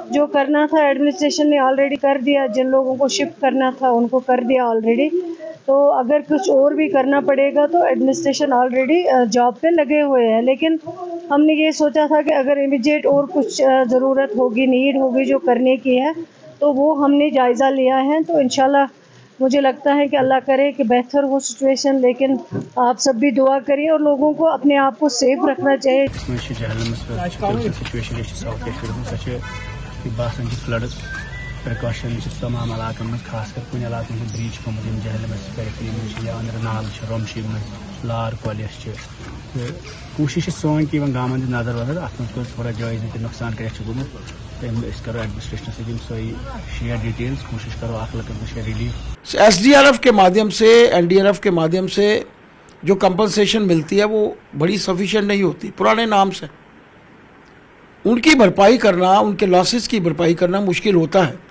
जो करना था एडमिनिस्ट्रेशन ने ऑलरेडी कर दिया, जिन लोगों को शिफ्ट करना था उनको कर दिया ऑलरेडी। तो अगर कुछ और भी करना पड़ेगा तो एडमिनिस्ट्रेशन ऑलरेडी जॉब पे लगे हुए हैं, लेकिन हमने ये सोचा था कि अगर इमीडिएट और कुछ ज़रूरत होगी, नीड होगी जो करने की है, तो वो हमने जायज़ा लिया है। तो इंशाल्लाह मुझे लगता है कि अल्लाह करे कि बेहतर हो सिचुएशन, लेकिन आप सब भी दुआ करिए और लोगों को अपने आप को सेफ रखना चाहिए। प्रिकॉशन तमाम इलाकन में खासकर कुछ इलाकों में ब्रीच गमुत जहलमस पेरिफेरी में या अंदर नाल रोमशी में लार कॉलेज तो कोशिश सोन कि गाँव नजर वजर अत मो थोड़ा जायज नुकसान गुमुत तो करो एडमिनिस्ट्रेशन से सही शेयर डिटेल्स कोशिश करो आप लकन शेयर रिलीफ। SDRF के माध्यम से NDRF के माध्यम से जो कंपनसेशन मिलती है वो बड़ी सफिशिएंट नहीं होती पुराने नाम से। उनकी भरपाई करना, उनके लॉसेस की भरपाई करना मुश्किल होता है।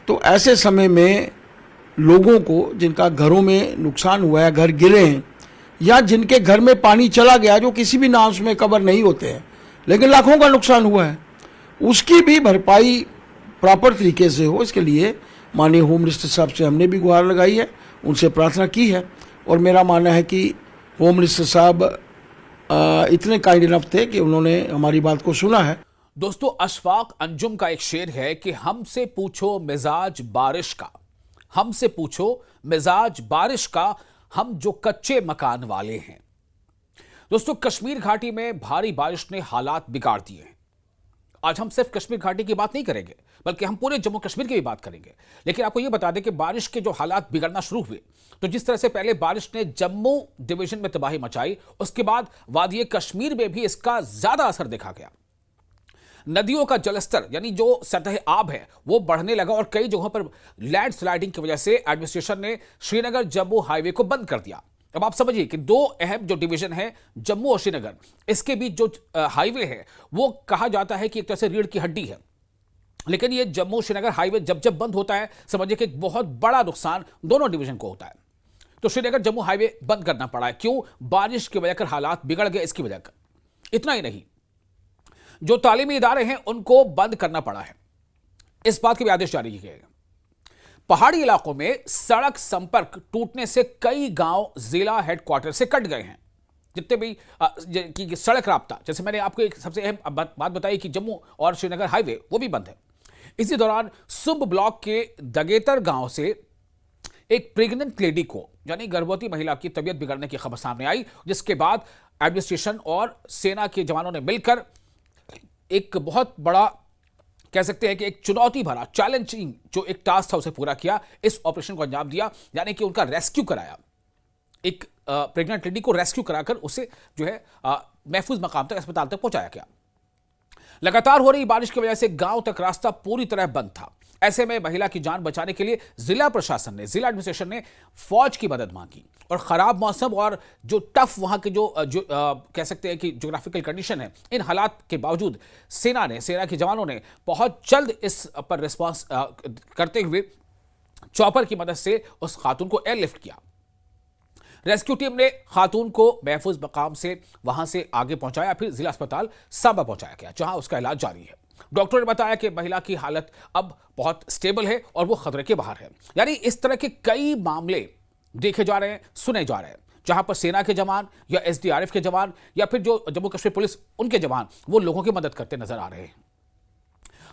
तो ऐसे समय में लोगों को जिनका घरों में नुकसान हुआ है, घर गिरे हैं, या जिनके घर में पानी चला गया जो किसी भी नाम में कवर नहीं होते हैं लेकिन लाखों का नुकसान हुआ है, उसकी भी भरपाई प्रॉपर तरीके से हो, इसके लिए माननीय होम मिनिस्टर साहब से हमने भी गुहार लगाई है, उनसे प्रार्थना की है। और मेरा मानना है कि होम मिनिस्टर साहब इतने काइंड इनफ थे कि उन्होंने हमारी बात को सुना है। दोस्तों, अशफाक अंजुम का एक शेर है कि हमसे पूछो मिजाज बारिश का, हमसे पूछो मिजाज बारिश का, हम जो कच्चे मकान वाले हैं। दोस्तों, कश्मीर घाटी में भारी बारिश ने हालात बिगाड़ दिए हैं। आज हम सिर्फ कश्मीर घाटी की बात नहीं करेंगे बल्कि हम पूरे जम्मू कश्मीर की भी बात करेंगे। लेकिन आपको यह बता दें कि बारिश के जो हालात बिगड़ना शुरू हुए, तो जिस तरह से पहले बारिश ने जम्मू डिवीजन में तबाही मचाई, उसके बाद वादी कश्मीर में भी इसका ज्यादा असर देखा गया। नदियों का जलस्तर यानी जो सतह आब है वो बढ़ने लगा और कई जगहों पर लैंडस्लाइडिंग की वजह से एडमिनिस्ट्रेशन ने श्रीनगर जम्मू हाईवे को बंद कर दिया। अब आप समझिए कि दो अहम जो डिवीजन है जम्मू और श्रीनगर, इसके बीच जो हाईवे है वो कहा जाता है कि एक तरह से रीढ़ की हड्डी है। लेकिन ये जम्मू श्रीनगर हाईवे जब जब बंद होता है, समझिए कि एक बहुत बड़ा नुकसान दोनों डिवीजन को होता है। तो श्रीनगर जम्मू हाईवे बंद करना पड़ा है। क्यों? बारिश की वजह कर हालात बिगड़ गए, इसकी वजह कर। इतना ही नहीं, जो तालीमी इदारे हैं उनको बंद करना पड़ा है। इस बात के भी आदेश जारी किए गए। पहाड़ी इलाकों में सड़क संपर्क टूटने से कई गांव जिला हेडक्वार्टर से कट गए हैं। जितने भी की सड़क राब्ता, जैसे मैंने आपको एक सबसे अहम बात बताई कि जम्मू और श्रीनगर हाईवे वो भी बंद है। इसी दौरान सुब ब्लॉक के दगेतर गांव से एक प्रेग्नेंट लेडी को यानी गर्भवती महिला की तबीयत बिगड़ने की खबर सामने आई, जिसके बाद एडमिनिस्ट्रेशन और सेना के जवानों ने मिलकर एक बहुत बड़ा कह सकते हैं कि एक चुनौती भरा चैलेंजिंग जो एक टास्क था उसे पूरा किया, इस ऑपरेशन को अंजाम दिया, यानी कि उनका रेस्क्यू कराया। एक प्रेग्नेंट लेडी को रेस्क्यू कराकर उसे जो है महफूज मकाम तक, अस्पताल तक पहुंचाया गया। लगातार हो रही बारिश की वजह से गांव तक रास्ता पूरी तरह बंद था। ऐसे में महिला की जान बचाने के लिए जिला प्रशासन ने, जिला एडमिनिस्ट्रेशन ने फौज की मदद मांगी और खराब मौसम और जो टफ वहां के जो कह सकते हैं कि ज्योग्राफिकल कंडीशन है, इन हालात के बावजूद सेना के जवानों ने बहुत जल्द इस पर रिस्पांस करते हुए चॉपर की मदद से उस खातून को एयरलिफ्ट किया। रेस्क्यू टीम ने खातून को महफूज मकाम से वहां से आगे पहुंचाया, फिर जिला अस्पताल सांबा पहुंचाया गया, जहां उसका इलाज जारी है। डॉक्टर ने बताया कि महिला की हालत अब बहुत स्टेबल है और वो खतरे के बाहर है। यानी इस तरह के कई मामले देखे जा रहे हैं, सुने जा रहे हैं, जहां पर सेना के जवान या SDRF के जवान या फिर जो जम्मू कश्मीर पुलिस उनके जवान वो लोगों की मदद करते नजर आ रहे हैं।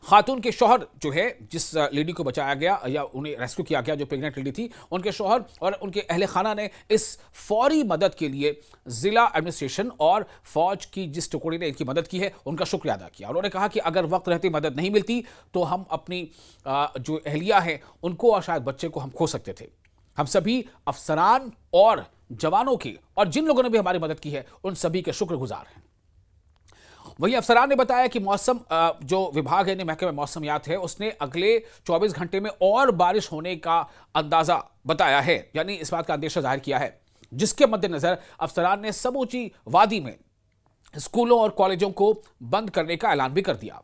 खातून के शौहर जो है, जिस लेडी को बचाया गया या उन्हें रेस्क्यू किया गया, जो प्रेग्नेंट लेडी थी, उनके शौहर और उनके अहले खाना ने इस फौरी मदद के लिए जिला एडमिनिस्ट्रेशन और फौज की जिस टुकड़ी ने इनकी मदद की है उनका शुक्रिया अदा किया। उन्होंने कहा कि अगर वक्त रहती मदद नहीं मिलती तो हम अपनी जो अहलिया है उनको और शायद बच्चे को हम खो सकते थे। हम सभी अफसरान और जवानों की और जिन लोगों ने भी हमारी मदद की है उन सभी के शुक्रगुजार हैं। वहीं अफसरान ने बताया कि मौसम जो विभाग है, महकमा मौसमियात है, उसने अगले 24 घंटे में और बारिश होने का अंदाजा बताया है, यानी इस बात का अंदेशा जाहिर किया है, जिसके मद्देनजर अफसरान ने समूची वादी में स्कूलों और कॉलेजों को बंद करने का ऐलान भी कर दिया।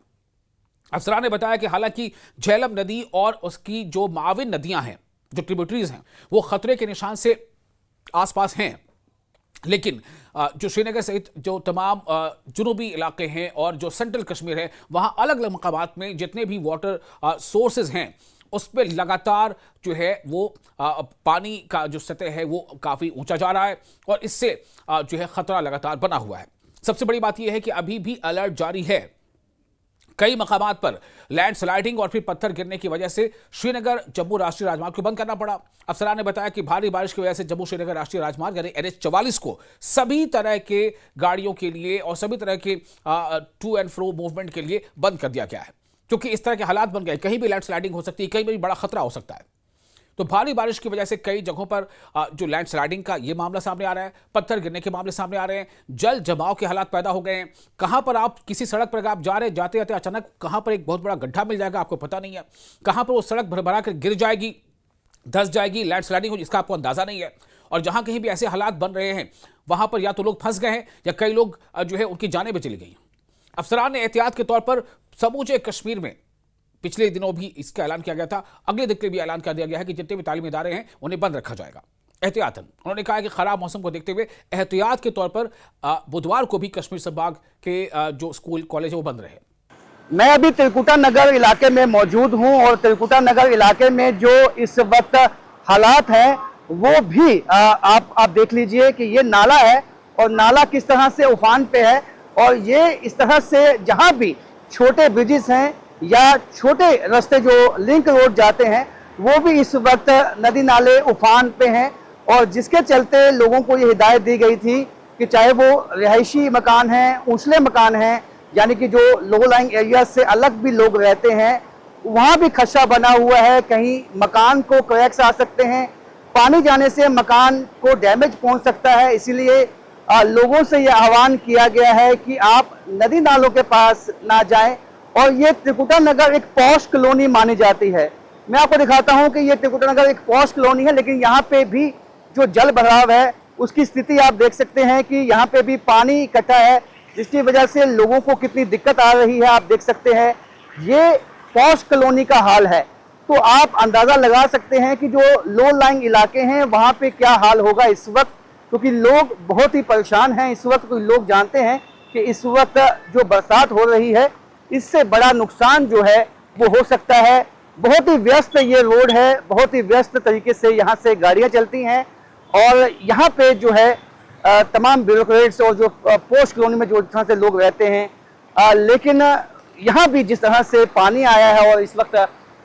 अफसरान ने बताया कि हालांकि झेलम नदी और उसकी जो माविन नदियां हैं, जो ट्रिब्यूटरीज हैं, वो खतरे के निशान से आसपास हैं, लेकिन जो श्रीनगर सहित जो तमाम जुनूबी इलाके हैं और जो सेंट्रल कश्मीर है, वहाँ अलग अलग मकामात में जितने भी वाटर सोर्सेज हैं उस पर लगातार जो है वो पानी का जो सतह है वो काफ़ी ऊंचा जा रहा है और इससे जो है खतरा लगातार बना हुआ है। सबसे बड़ी बात यह है कि अभी भी अलर्ट जारी है। कई मकामात पर लैंडस्लाइडिंग और फिर पत्थर गिरने की वजह से श्रीनगर जम्मू राष्ट्रीय राजमार्ग को बंद करना पड़ा। अफसरान ने बताया कि भारी बारिश की वजह से जम्मू श्रीनगर राष्ट्रीय राजमार्ग यानी NH-44 को सभी तरह के गाड़ियों के लिए और सभी तरह के टू एंड फ्रो मूवमेंट के लिए बंद कर दिया गया है, क्योंकि इस तरह के हालात बन गए। कहीं भी लैंडस्लाइडिंग हो सकती है, कहीं भी बड़ा खतरा हो सकता है। तो भारी बारिश की वजह से कई जगहों पर जो लैंडस्लाइडिंग का ये मामला सामने आ रहा है, पत्थर गिरने के मामले सामने आ रहे हैं, जल जमाव के हालात पैदा हो गए हैं। कहां पर आप किसी सड़क पर आप जाते जाते अचानक कहां पर एक बहुत बड़ा गड्ढा मिल जाएगा, आपको पता नहीं है। कहां पर वो सड़क भरभरा कर गिर जाएगी, धंस जाएगी, लैंडस्लाइडिंग हो जिसका आपको अंदाजा नहीं है। और जहां कहीं भी ऐसे हालात बन रहे हैं वहां पर या तो लोग फंस गए हैं या कई लोग जो है उनकी जानें भी चली गई। अफसरान ने एहतियात के तौर पर समूचे कश्मीर में पिछले दिनों भी इसका ऐलान किया गया था, अगले दिन के भी ऐलान कर दिया गया है कि जितने भी तालीमी इदारे हैं उन्हें बंद रखा जाएगा एहतियातन। उन्होंने कहा कि खराब मौसम को देखते हुए एहतियात के तौर पर बुधवार को भी कश्मीर संभाग के जो स्कूल कॉलेज है वो बंद रहे। मैं अभी त्रिकुटा नगर इलाके में मौजूद हूं और त्रिकुटा नगर इलाके में जो इस वक्त हालात हैं वो भी आप देख लीजिए कि ये नाला है और नाला किस तरह से उफान पे है। और ये इस तरह से जहां भी छोटे ब्रिजेस हैं या छोटे रास्ते जो लिंक रोड जाते हैं वो भी इस वक्त नदी नाले उफान पे हैं। और जिसके चलते लोगों को ये हिदायत दी गई थी कि चाहे वो रिहायशी मकान हैं, ऊंचले मकान हैं, यानी कि जो लो लाइंग एरिया से अलग भी लोग रहते हैं, वहाँ भी खदशा बना हुआ है, कहीं मकान को क्रैक्स आ सकते हैं, पानी जाने से मकान को डैमेज पहुँच सकता है। इसीलिए लोगों से ये आह्वान किया गया है कि आप नदी नालों के पास ना जाएं। और ये त्रिकुटा नगर एक पॉश कॉलोनी मानी जाती है। मैं आपको दिखाता हूं कि ये त्रिकुटा नगर एक पॉश कॉलोनी है, लेकिन यहाँ पे भी जो जल भराव है उसकी स्थिति आप देख सकते हैं कि यहाँ पे भी पानी इकट्ठा है, जिसकी वजह से लोगों को कितनी दिक्कत आ रही है आप देख सकते हैं। ये पॉश कॉलोनी का हाल है, तो आप अंदाज़ा लगा सकते हैं कि जो लो लाइंग इलाके हैं वहाँ पे क्या हाल होगा इस वक्त, क्योंकि लोग बहुत ही परेशान हैं इस वक्त। क्योंकि लोग जानते हैं कि इस वक्त जो बरसात हो रही है इससे बड़ा नुकसान जो है वो हो सकता है। बहुत ही व्यस्त ये रोड है, बहुत ही व्यस्त तरीके से यहाँ से गाड़ियाँ चलती हैं और यहाँ पे जो है तमाम ब्यूरोक्रेट्स और जो पोस्ट कॉलोनी में जो तरह से लोग रहते हैं, लेकिन यहाँ भी जिस तरह से पानी आया है और इस वक्त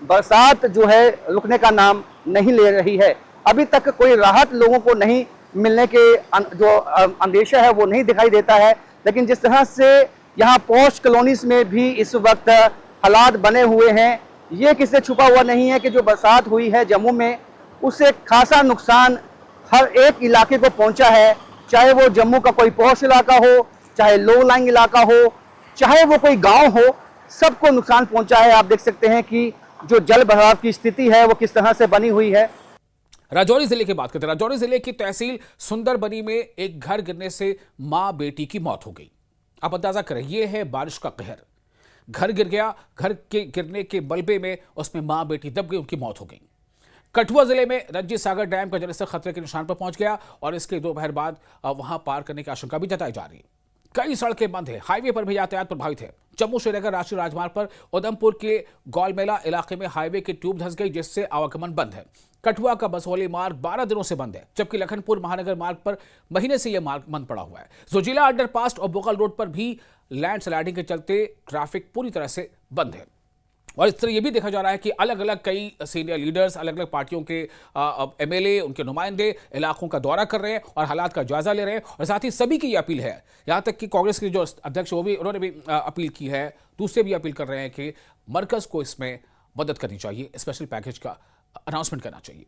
बरसात जो है रुकने का नाम नहीं ले रही है, अभी तक कोई राहत लोगों को नहीं मिलने के जो अंदेशा है वो नहीं दिखाई देता है। लेकिन जिस तरह से यहाँ पोस्ट कॉलोनीज में भी इस वक्त हालात बने हुए हैं, ये किसी से छुपा हुआ नहीं है कि जो बरसात हुई है जम्मू में उससे खासा नुकसान हर एक इलाके को पहुंचा है, चाहे वो जम्मू का कोई पोस्ट इलाका हो, चाहे लो लाइंग इलाका हो, चाहे वो कोई गांव हो, सबको नुकसान पहुंचा है। आप देख सकते हैं कि जो जल भराव की स्थिति है वो किस तरह से बनी हुई है। राजौरी जिले की बात करते हैं। राजौरी जिले की तहसील सुंदरबनी में एक घर गिरने से मां बेटी की मौत हो गई। आप अंदाजा करें, यह है बारिश का कहर। घर गिर गया, घर के गिरने के मलबे में उसमें मां बेटी दब गई, उनकी मौत हो गई। कठुआ जिले में रंजीत सागर डैम का जलस्तर खतरे के निशान पर पहुंच गया और इसके दोपहर बाद वहां पार करने की आशंका भी जताई जा रही है। कई सड़कें बंद है, हाईवे पर भी यातायात प्रभावित है। जम्मू श्रीनगर राष्ट्रीय राजमार्ग पर उधमपुर के गोलमेला इलाके में हाईवे की ट्यूब धंस गई, जिससे आवागमन बंद है। कठुआ का बसोली मार्ग 12 दिनों से बंद है, जबकि लखनपुर महानगर मार्ग पर महीने से यह मार्ग बंद पड़ा हुआ है। जोजिला अंडरपास और बोगल रोड पर भी लैंडस्लाइडिंग के चलते ट्रैफिक पूरी तरह से बंद है। और इस तरह यह भी देखा जा रहा है कि अलग अलग कई सीनियर लीडर्स, अलग अलग पार्टियों के एमएलए, उनके नुमाइंदे इलाकों का दौरा कर रहे हैं और हालात का जायजा ले रहे हैं। और साथ ही सभी की ये अपील है, यहाँ तक कि कांग्रेस के जो अध्यक्ष वो भी उन्होंने भी अपील की है, दूसरे भी अपील कर रहे हैं कि मरकज को इसमें मदद करनी चाहिए, स्पेशल पैकेज का अनाउंसमेंट करना चाहिए।